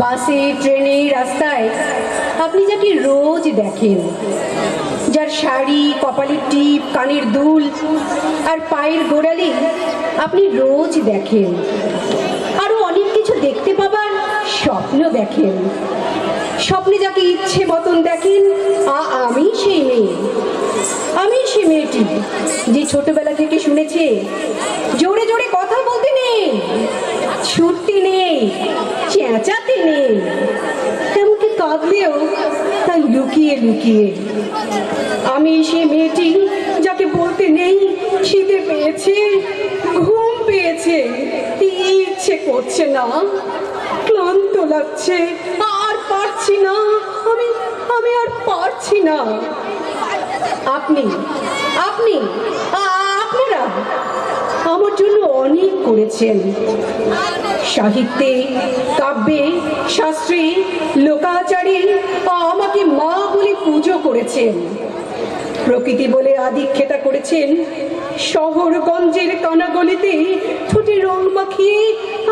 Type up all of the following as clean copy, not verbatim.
বাসে ট্রেনে রাস্তায় আপনি যাকে রোজ দেখেন, যার শাড়ি, কপালের টিপ, কানের দুল আর পায়ের গোড়ালি আপনি রোজ দেখেন, আরো অনেক কিছু দেখতে পাবার স্বপ্ন দেখেন। স্বপ্নে যাকে ইচ্ছে মতন দেখেন, আমি সেই মেয়ে, আমি সেই মেয়েটি যে ছোটবেলা থেকে শুনেছে জোরে জোরে কথা বলতে নেই, ছুটতে নেই, চেঁচাতে নেই, এমনকি কাঁদলেও তাই লুকিয়ে লুকিয়ে। আমি সেই মেয়েটি যাকে বলতে নেই খিদে পেয়েছে, ঘুম পেয়েছে, ইচ্ছে করছে না, ক্লান্ত লাগছে, আর পারছি না, আমি আর পারছি না। আপনি আপনি আপনারা আমার জন্য অনেক করেছেন। সাহিত্যে, কাব্যে, শাস্ত্রে, লোকাচারে আমাকে মা বলে পুজো করেছেন। প্রকৃতি বলে আদিক্ষেতা করেছেন। শহরগঞ্জের কানাগলিতে ঠোঁটে রং মাখিয়ে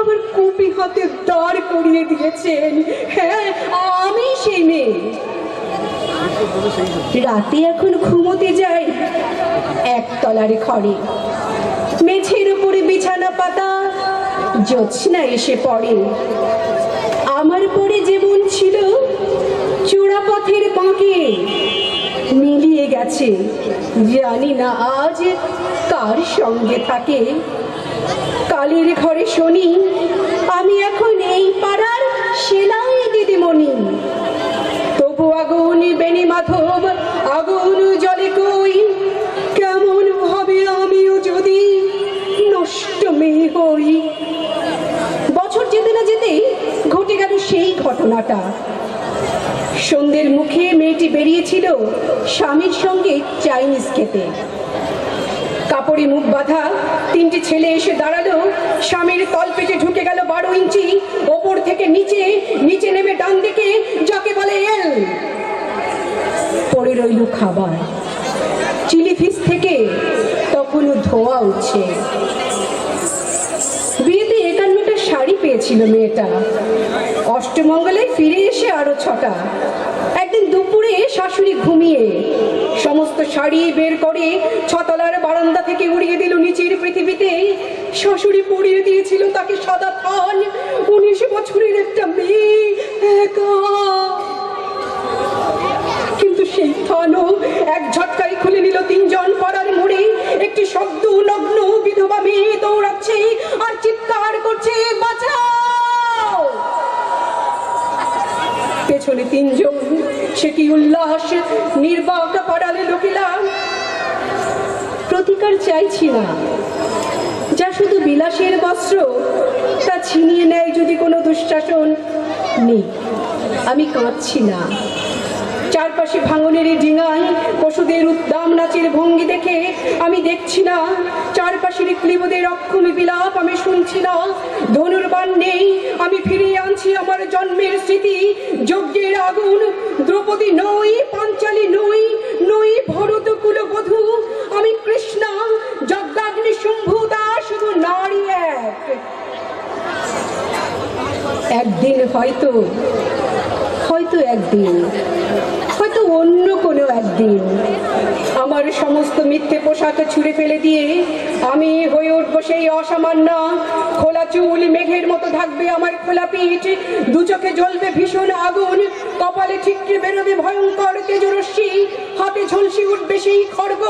আবার কুপি হাতে দাঁড় করিয়ে দিয়েছেন। হ্যাঁ, আমি সেই মেয়ে। রাতে এখন ঘুমোতে যাই একতলার ঘরে, মেঝের উপরে বিছানা পাতা, জ্যোৎস্না এসে পড়ে। আমার পরে যেমন ছিল চূড়া পথের বাঁকে মিলিয়ে গেছে, জানি না আজ কার সঙ্গে থাকে। কালের ঘরে শুনি আমি এখন এই পাড়ার সেলাই দিদিমণি। তবু আগুন বেনি মাধব, আগুন জলে কই, কেমন ভাবে আমিও যদি নষ্ট মেয়ে হই। বছর যেতে না যেতেই ঘটে গেল সেই ঘটনাটা। সন্ধ্যের মুখে মেয়েটি বেরিয়েছিল স্বামীর সঙ্গে চাইনিজ খেতে। কাপড়ে মুখ বাঁধা তিনটি ছেলে এসে দাঁড়ালো। স্বামীর তলপেটে ঢুকে গেল 12 ইঞ্চি, ওপর থেকে নিচে, নিচে নেমে ডান দিকে যাকে বলে এল। পড়ে রইল খাবার, চিলি ফিশ থেকে তখনও ধোয়া উঠছে। বিয়েতে 51টা শাড়ি পেয়েছিল মেয়েটা। অষ্টমঙ্গলে ফিরে এসে আরো 6টা। একদিন দুপুরে শাশুড়ি ঘুমিয়ে সমস্ত শাড়ি বের করে 6তলার বারান্দা থেকে উড়িয়ে দিল নিচের পৃথিবীতে। শাশুড়ি পরিয়ে দিয়েছিল তাকে সাদা থান। 19 বছরের একটা মেয়ে একা, কিন্তু সেই থানও এক ঝটকায় খুলে নিল 3 জন পাড়ার মোড়ে। একটি শব্দ নগ্ন বিধবা মেয়ে দৌড়াচ্ছে আর চিৎকার করছে, বাঁচাও। পেছনে 3 জন, সে কি উল্লাস! নির্বাক পাড়ালে লোকেরা। প্রতিকার চাইছি না, যা শুধু বিলাসের বস্ত্র তা ছিনিয়ে নেয় যদি কোনো দুঃশাসন নেই। আমি কাঁদছি না। চারপাশে ভাঙনের ডিঙায় পশুদের উদ্দাম নাচের ভঙ্গি দেখে আমি দেখছি না। চারপাশের ক্লীবদের অক্ষম বিলাপ আমি শুনছি না। ধনুর্বাণ নেই, আমি ফিরিয়ে আনছি আমার জন্মের স্মৃতি। যজ্ঞের আগুন, দ্রৌপদী নই, পাঞ্চালী নই, নই ভরত কুলবধূ। আমি কৃষ্ণা, যজ্ঞাগ্নি শুম্ভুতা, শুধু নারী এক। একদিন হয়তো একদিন, হয়তো অন্য কোনো একদিন আমার সমস্ত মিথ্যে পোশাক ছুঁড়ে ফেলে দিয়ে আমি হয়ে উঠবো সেই অসামান্য। খোলা চুল মেঘের মতো থাকবে আমার খোলা পিঠ, 2 চোখে জ্বলবে ভীষণ আগুন, কপালে ঠিকরে বেরোবে ভয়ঙ্কর তেজরশ্মি, হাতে ঝলসে উঠবে সেই খড়গ,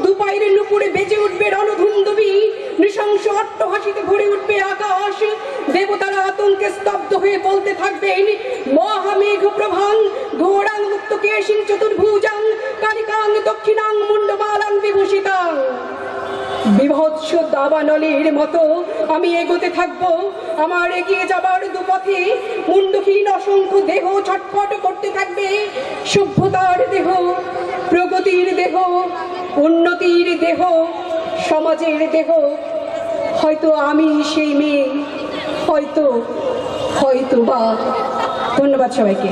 2 পায়ের নুপুরে বেজে উঠবে রণধুন্দুবি, নৃশংস অট্টহাসিতে ভরে উঠবে আকাশ। দেবতারা আতঙ্কে স্তব্ধ হয়ে বলতে থাকবেন, মহামেঘ প্রভাং ঘোরাং মুক্ত কেশিং চতুর্ভুজাং কালিকাং দক্ষিণাং মুন্ডমালাং বিভূষিতাং। বিভৎস দাবানলের মতো আমি এগোতে থাকবো। আমার এগিয়ে যাবার দুপথে মুন্ডহীন অসংখ্য দেহ ছটফট করতে থাকবে। সভ্যতার দেহ, প্রগতির দেহ, উন্নতির দেহ, সমাজের দেহ। হয়তো আমি সেই মেয়ে, হয়তো বা। ধন্যবাদ সবাইকে।